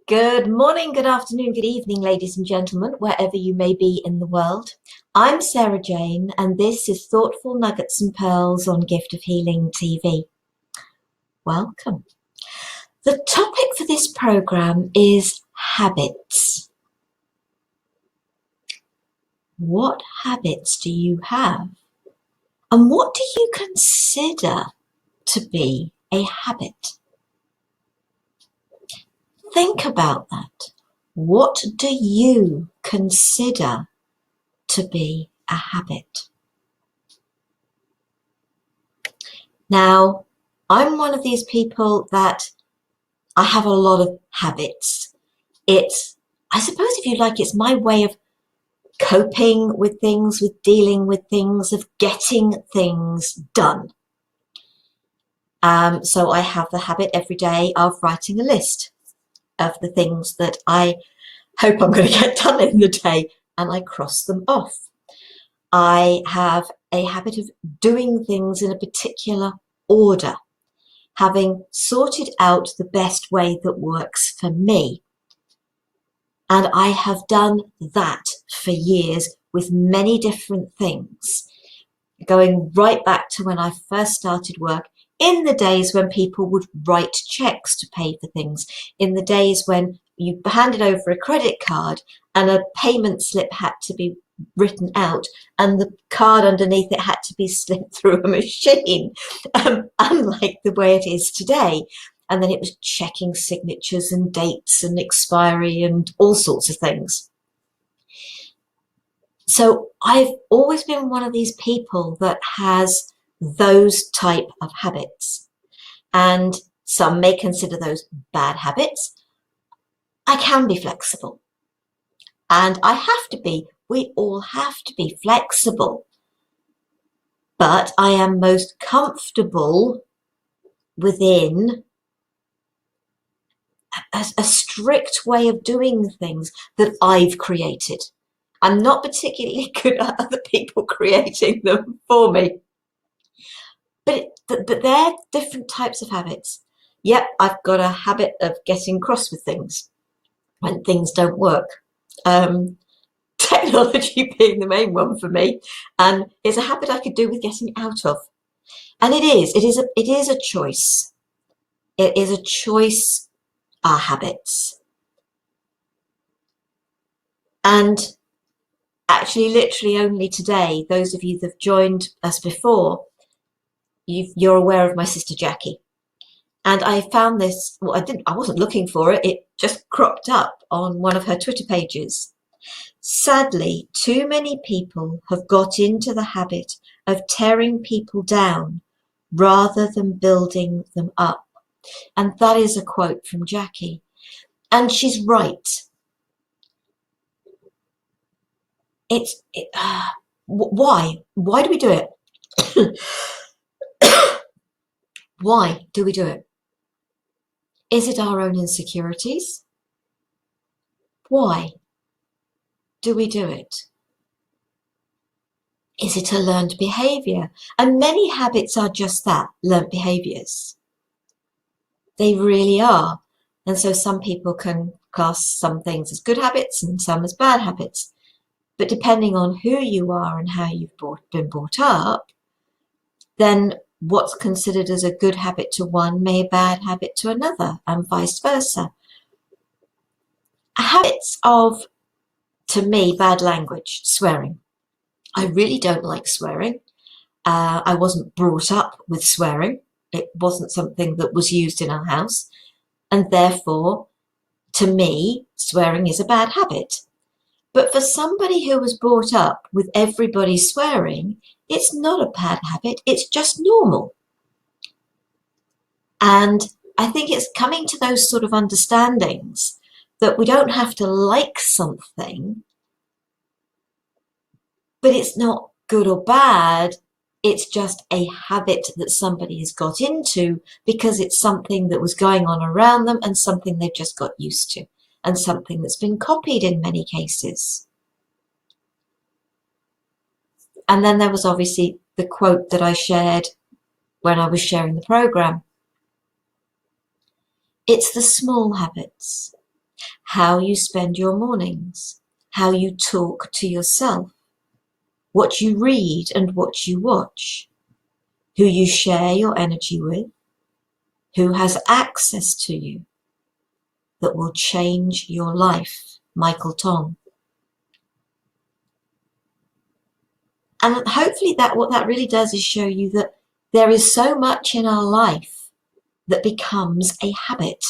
Good morning, good afternoon, good evening, ladies and gentlemen, wherever you may be in the world. I'm Sara Jane, and this is Thoughtful Nuggets and Pearls on Gift of Healing TV. Welcome. The topic for this program is habits. What habits do you have? And what do you consider to be a habit? Think about that. What do you consider to be a habit? Now, I'm one of these people that I have a lot of habits. I suppose if you like, it's my way of coping with things, with dealing with things, of getting things done. So I have the habit every day of writing a list of the things that I hope I'm going to get done in the day, and I cross them off. I have a habit of doing things in a particular order, having sorted out the best way that works for me. And I have done that for years with many different things, going right back to when I first started work, in the days when people would write checks to pay for things, in the days when you handed over a credit card and a payment slip had to be written out and the card underneath it had to be slipped through a machine, unlike the way it is today. And then it was checking signatures and dates and expiry and all sorts of things. So I've always been one of these people that has those type of habits, and some may consider those bad habits. I can be flexible, and I have to be. We all have to be flexible, but I am most comfortable within a strict way of doing things that I've created. I'm not particularly good at other people creating them for me. But they're different types of habits. Yep, I've got a habit of getting cross with things when things don't work. Technology being the main one for me, and it's a habit I could do with getting out of. And it is a choice. It is a choice, our habits. And actually, literally only today, those of you that have joined us before, you're aware of my sister Jackie. And I found this, well, I wasn't looking for it. It just cropped up on one of her Twitter pages. Sadly, too many people have got into the habit of tearing people down rather than building them up. And that is a quote from Jackie. And she's right. Why? Why do we do it? Why do we do it? Is it our own insecurities? Why do we do it? Is it a learned behavior? And many habits are just that, learned behaviors. They really are. And so some people can class some things as good habits and some as bad habits. But depending on who you are and how you've been brought up, then what's considered as a good habit to one may be a bad habit to another, and vice versa. Habits of, to me, bad language, swearing. I really don't like swearing. I wasn't brought up with swearing. It wasn't something that was used in our house. And therefore, to me, swearing is a bad habit. But for somebody who was brought up with everybody swearing, it's not a bad habit, it's just normal. And I think it's coming to those sort of understandings that we don't have to like something, but it's not good or bad, it's just a habit that somebody has got into because it's something that was going on around them and something they've just got used to, and something that's been copied in many cases. And then there was obviously the quote that I shared when I was sharing the program. It's the small habits. how you spend your mornings, how you talk to yourself, what you read and what you watch, who you share your energy with, who has access to you that will change your life. Michael Tong. And hopefully what that really does is show you that there is so much in our life that becomes a habit.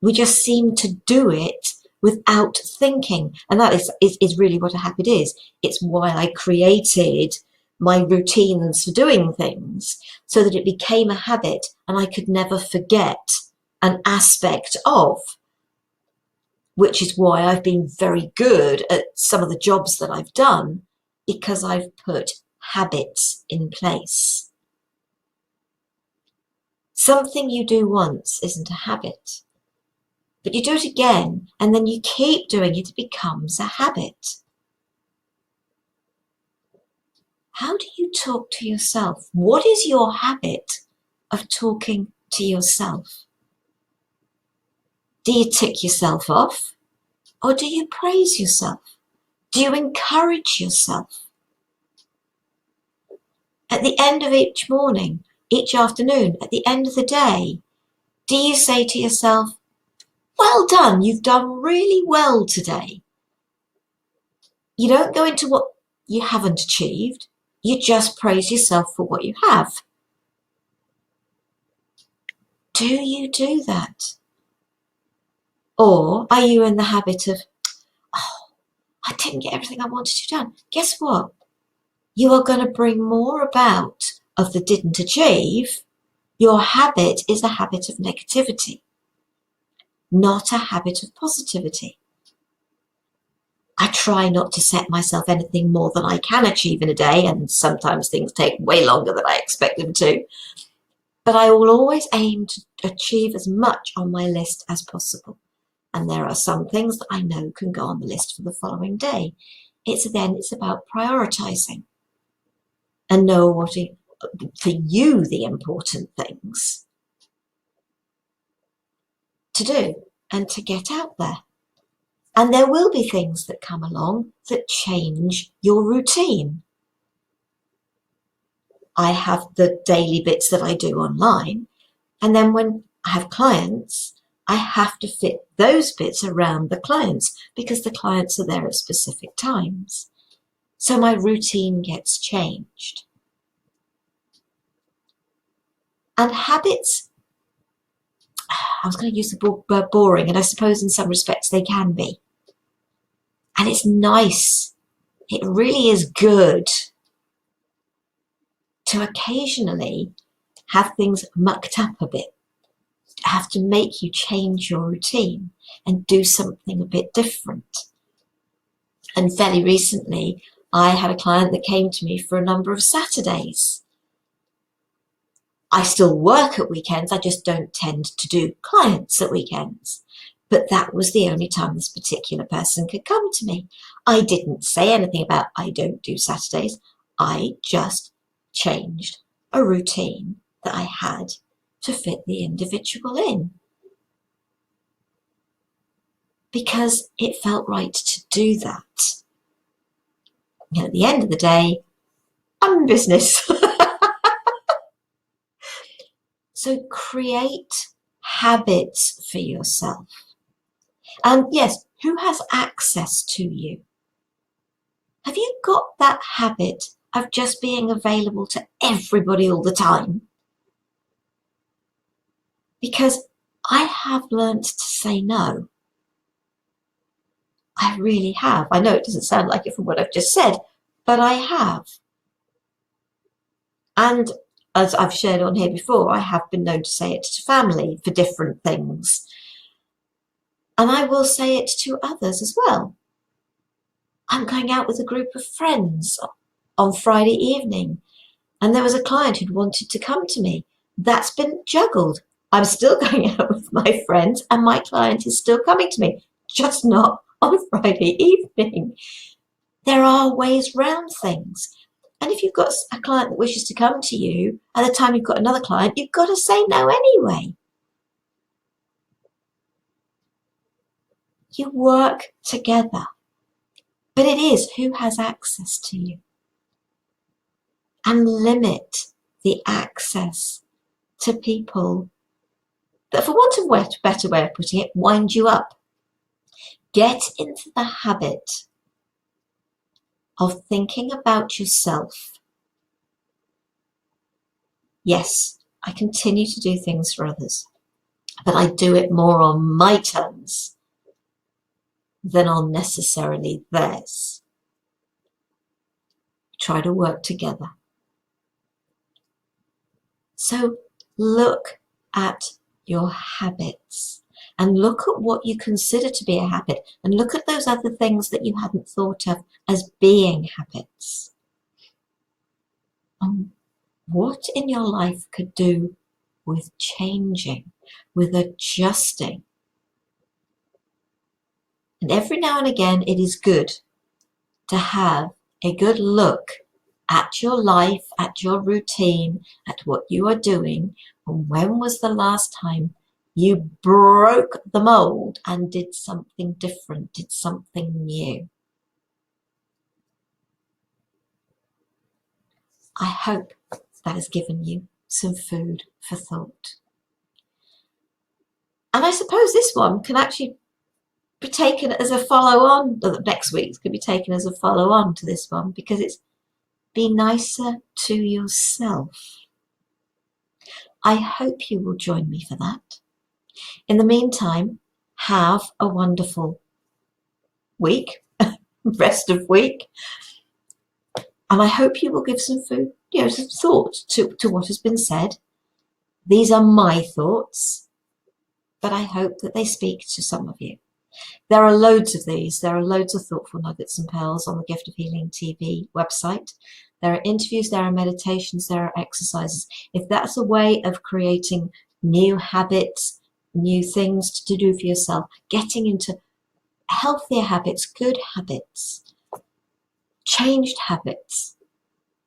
We just seem to do it without thinking. And that is really what a habit is. It's why I created my routines for doing things, so that it became a habit and I could never forget an aspect of, which is why I've been very good at some of the jobs that I've done, because I've put habits in place. Something you do once isn't a habit, but you do it again and then you keep doing it, it becomes a habit. How do you talk to yourself? What is your habit of talking to yourself? Do you tick yourself off, or do you praise yourself? Do you encourage yourself? At the end of each morning, each afternoon, at the end of the day, do you say to yourself, well done, you've done really well today? You don't go into what you haven't achieved. You just praise yourself for what you have. Do you do that? Or are you in the habit of, oh, I didn't get everything I wanted to done. Guess what? You are going to bring more about of the didn't achieve. Your habit is a habit of negativity, not a habit of positivity. I try not to set myself anything more than I can achieve in a day, and sometimes things take way longer than I expect them to. But I will always aim to achieve as much on my list as possible. And there are some things that I know can go on the list for the following day. It's about prioritizing and know what for you the important things to do and to get out there. And there will be things that come along that change your routine. I have the daily bits that I do online, and then when I have clients, I have to fit those bits around the clients because the clients are there at specific times. So my routine gets changed. And habits, I was going to use the word boring, and I suppose in some respects they can be. And it's nice. It really is good to occasionally have things mucked up a bit, have to make you change your routine and do something a bit different. And fairly recently, I had a client that came to me for a number of Saturdays. I still work at weekends, I just don't tend to do clients at weekends. But that was the only time this particular person could come to me. I didn't say anything about I don't do Saturdays. I just changed a routine that I had to fit the individual in, because it felt right to do that. And at the end of the day, I'm in business. So create habits for yourself. And yes, who has access to you? Have you got that habit of just being available to everybody all the time? Because I have learnt to say no. I really have. I know it doesn't sound like it from what I've just said, but I have. And as I've shared on here before, I have been known to say it to family for different things. And I will say it to others as well. I'm going out with a group of friends on Friday evening, and there was a client who'd wanted to come to me. That's been juggled. I'm still going out with my friends and my client is still coming to me, just not on Friday evening. There are ways round things. And if you've got a client that wishes to come to you, at the time you've got another client, you've got to say no anyway. You work together. But it is who has access to you. And limit the access to people that, for want of a better way of putting it, wind you up. Get into the habit of thinking about yourself. Yes, I continue to do things for others, but I do it more on my terms than on necessarily theirs. Try to work together. So look at your habits and look at what you consider to be a habit, and look at those other things that you hadn't thought of as being habits. And what in your life could do with changing, with adjusting. And every now and again, it is good to have a good look at your life, at your routine, at what you are doing, and when was the last time you broke the mold and did something different, did something new. I hope that has given you some food for thought. And I suppose this one can actually be taken as a follow-on, next week's could be taken as a follow-on to this one, because it's be nicer to yourself. I hope you will join me for that. In the meantime, have a wonderful week, rest of week, and I hope you will give some food, some thought to what has been said. These are my thoughts, but I hope that they speak to some of you. There are loads of these. There are loads of thoughtful nuggets and pearls on the Gift of Healing TV website. There are interviews, there are meditations, there are exercises. If that's a way of creating new habits, new things to do for yourself, getting into healthier habits, good habits, changed habits,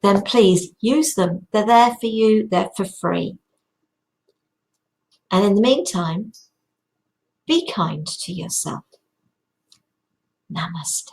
then please use them. They're there for you. They're for free. And in the meantime, be kind to yourself. Namaste.